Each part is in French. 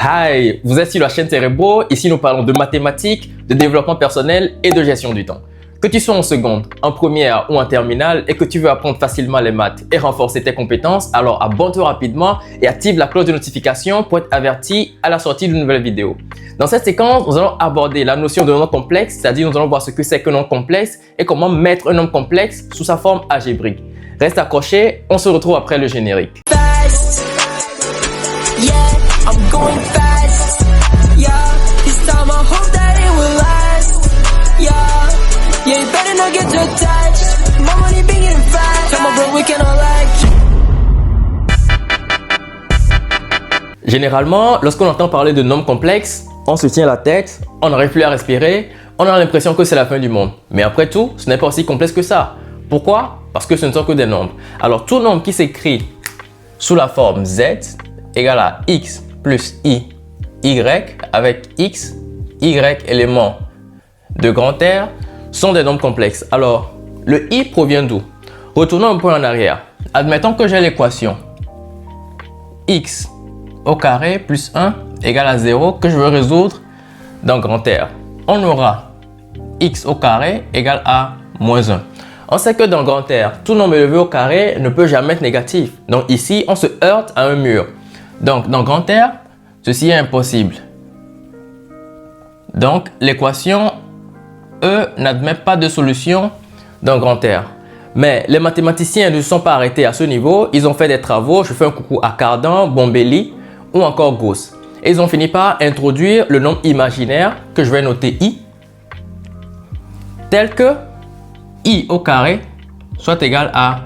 Hi, vous êtes sur la chaîne Cerebro. Ici, nous parlons de mathématiques, de développement personnel et de gestion du temps. Que tu sois en seconde, en première ou en terminale et que tu veux apprendre facilement les maths et renforcer tes compétences, alors abonne-toi rapidement et active la cloche de notification pour être averti à la sortie d'une nouvelle vidéo. Dans cette séquence, nous allons aborder la notion de nombre complexe, c'est-à-dire nous allons voir ce que c'est qu'un nombre complexe et comment mettre un nombre complexe sous sa forme algébrique. Reste accroché, on se retrouve après le générique. I'm going fast, yeah. This time I hope that it will last, yeah. Yeah, you better not get too attached. My money big and fast. Tell my bro we can all like. Généralement, lorsqu'on entend parler de nombres complexes, on se tient la tête, on n'arrive plus à respirer, on a l'impression que c'est la fin du monde. Mais après tout, ce n'est pas aussi complexe que ça. Pourquoi? Parce que ce ne sont que des nombres. Alors tout nombre qui s'écrit sous la forme z égale à x plus y avec x, y éléments de grand R sont des nombres complexes. Alors, le i provient d'où? Retournons un peu en arrière. Admettons que j'ai l'équation x au carré plus 1 égale à 0 que je veux résoudre dans grand R. On aura x au carré égale à moins 1. On sait que dans grand R, tout nombre élevé au carré ne peut jamais être négatif. Donc ici, on se heurte à un mur. Donc, dans grand R, ceci est impossible. Donc, l'équation E n'admet pas de solution dans grand R. Mais les mathématiciens ne se sont pas arrêtés à ce niveau. Ils ont fait des travaux. Je fais un coucou à Cardan, Bombelli ou encore Gauss. Et ils ont fini par introduire le nombre imaginaire que je vais noter I, tel que I au carré soit égal à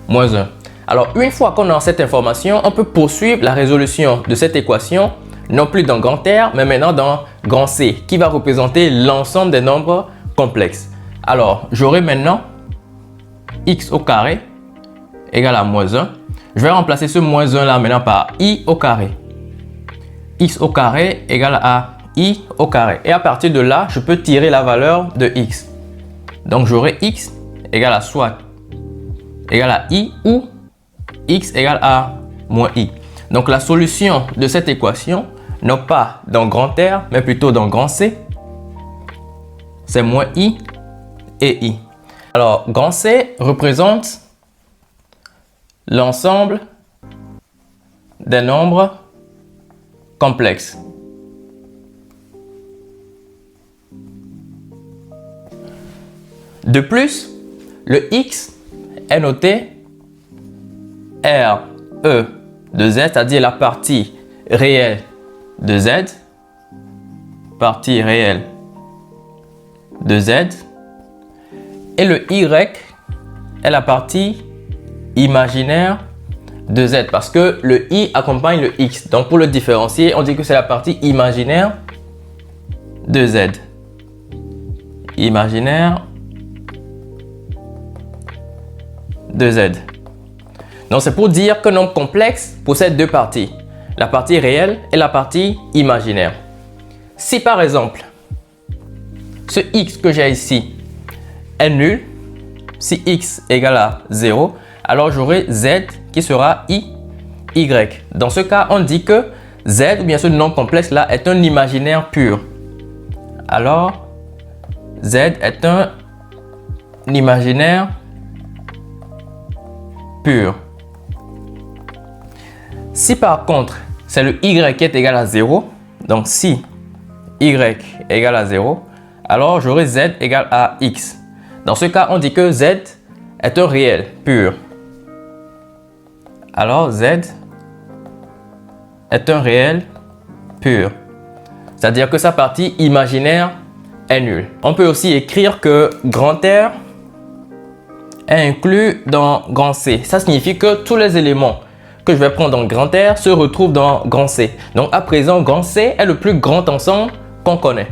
moins 1. Alors, une fois qu'on a cette information, on peut poursuivre la résolution de cette équation, non plus dans grand R, mais maintenant dans grand C, qui va représenter l'ensemble des nombres complexes. Alors, j'aurai maintenant x au carré égale à moins 1. Je vais remplacer ce moins 1 là maintenant par i au carré. X au carré égale à i au carré. Et à partir de là, je peux tirer la valeur de x. Donc, j'aurai x égale à soit égale à i ou x égale à moins i. Donc la solution de cette équation, non pas dans grand R, mais plutôt dans grand C, c'est moins i et i. Alors grand C représente l'ensemble des nombres complexes. De plus, le x est noté RE de Z, c'est-à-dire la partie réelle de Z, partie réelle de Z, et le Y est la partie imaginaire de Z, parce que le I accompagne le X. Donc pour le différencier, on dit que c'est la partie imaginaire de Z. Imaginaire de Z. Donc, c'est pour dire qu'un nombre complexe possède deux parties, la partie réelle et la partie imaginaire. Si par exemple, ce x que j'ai ici est nul, si x égale à 0, alors j'aurai z qui sera y. Dans ce cas, on dit que z, ou bien ce nombre complexe là, est un imaginaire pur. Alors, z est un imaginaire pur. Si par contre, c'est le y qui est égal à 0, donc si y égale à 0, alors j'aurai z égale à x. Dans ce cas, on dit que z est un réel pur. Alors z est un réel pur. C'est-à-dire que sa partie imaginaire est nulle. On peut aussi écrire que grand R est inclus dans grand C. Ça signifie que tous les éléments que je vais prendre dans grand R se retrouvent dans grand C. Donc à présent, grand C est le plus grand ensemble qu'on connaît.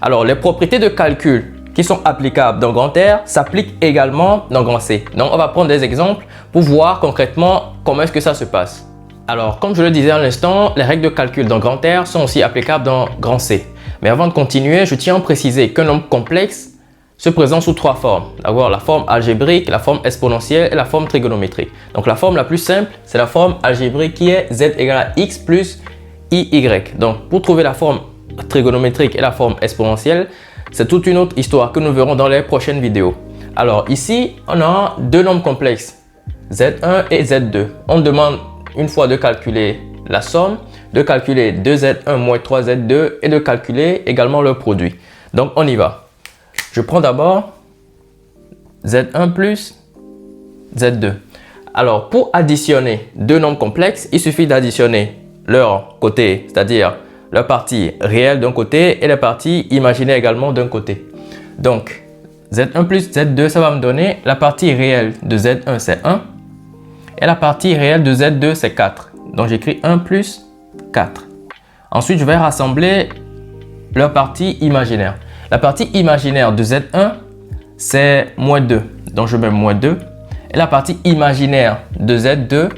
Alors les propriétés de calcul qui sont applicables dans grand R s'appliquent également dans grand C. Donc on va prendre des exemples pour voir concrètement comment est-ce que ça se passe. Alors comme je le disais à l'instant, les règles de calcul dans grand R sont aussi applicables dans grand C. Mais avant de continuer, je tiens à préciser qu'un nombre complexe se présente sous trois formes. D'abord la forme algébrique, la forme exponentielle et la forme trigonométrique. Donc la forme la plus simple, c'est la forme algébrique qui est z égale à x plus IY. Donc, pour trouver la forme trigonométrique et la forme exponentielle, c'est toute une autre histoire que nous verrons dans les prochaines vidéos. Alors, ici, on a deux nombres complexes, Z1 et Z2. On demande une fois de calculer la somme, de calculer 2Z1 moins 3Z2 et de calculer également le produit. Donc, on y va. Je prends d'abord Z1 plus Z2. Alors, pour additionner deux nombres complexes, il suffit d'additionner leur côté, c'est-à-dire la partie réelle d'un côté et la partie imaginaire également d'un côté. Donc, Z1 plus Z2, ça va me donner la partie réelle de Z1, c'est 1. Et la partie réelle de Z2, c'est 4. Donc, j'écris 1 plus 4. Ensuite, je vais rassembler leur partie imaginaire. La partie imaginaire de Z1, c'est moins 2. Donc, je mets moins 2. Et la partie imaginaire de Z2,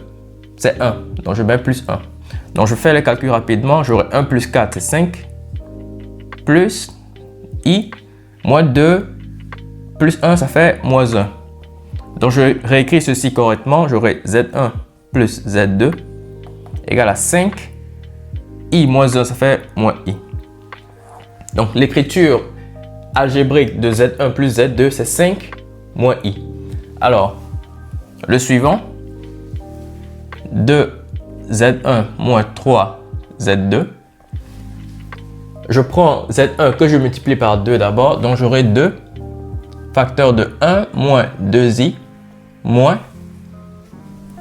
c'est 1. Donc, je mets plus 1. Donc, je fais les calculs rapidement. J'aurai 1 plus 4, c'est 5. Plus I, moins 2, plus 1, ça fait moins 1. Donc, je réécris ceci correctement. J'aurai Z1 plus Z2 égale à 5. I moins 1, ça fait moins I. Donc, l'écriture algébrique de Z1 plus Z2, c'est 5 moins I. Alors, le suivant, 2Z1 moins 3Z2. Je prends Z1 que je multiplie par 2 d'abord. Donc, j'aurai 2 facteur de 1 moins 2I moins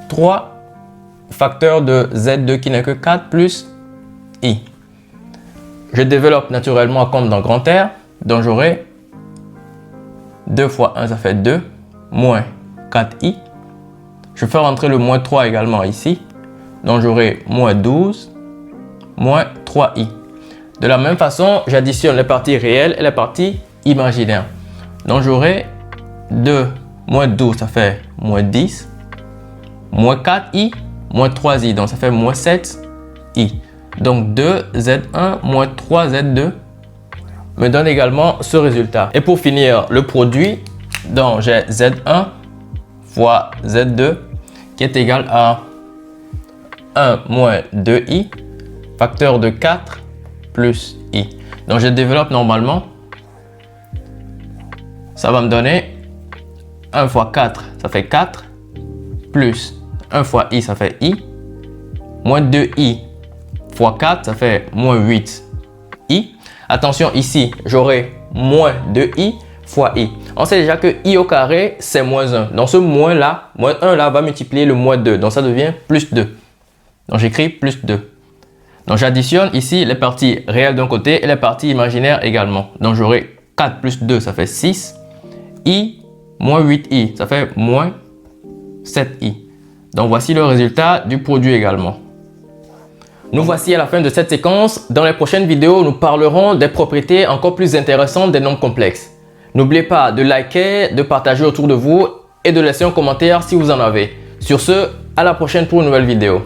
3 facteur de Z2 qui n'est que 4 plus I. Je développe naturellement comme dans grand R. Donc, j'aurai 2 fois 1, ça fait 2 moins 4I. Je fais rentrer le moins 3 également ici. Donc, j'aurai moins 12 moins 3i. De la même façon, j'additionne les parties réelles et les parties imaginaires. Donc, j'aurai 2 moins 12, ça fait moins 10. Moins 4i, moins 3i. Donc, ça fait moins 7i. Donc, 2z1 moins 3z2 me donne également ce résultat. Et pour finir, le produit, donc j'ai z1 fois z2 qui est égal à 1 moins 2i facteur de 4 plus i. Donc je développe normalement. Ça va me donner 1 fois 4, ça fait 4, plus 1 fois i, ça fait i, moins 2i fois 4, ça fait moins 8i. Attention, ici, j'aurai moins 2i fois i. On sait déjà que i au carré, c'est moins 1. Donc ce moins là, moins 1 là, va multiplier le moins 2. Donc ça devient plus 2. Donc j'écris plus 2. Donc j'additionne ici les parties réelles d'un côté et les parties imaginaires également. Donc j'aurai 4 plus 2, ça fait 6. I moins 8i, ça fait moins 7i. Donc voici le résultat du produit également. Nous voici à la fin de cette séquence. Dans les prochaines vidéos, nous parlerons des propriétés encore plus intéressantes des nombres complexes. N'oubliez pas de liker, de partager autour de vous et de laisser un commentaire si vous en avez. Sur ce, à la prochaine pour une nouvelle vidéo.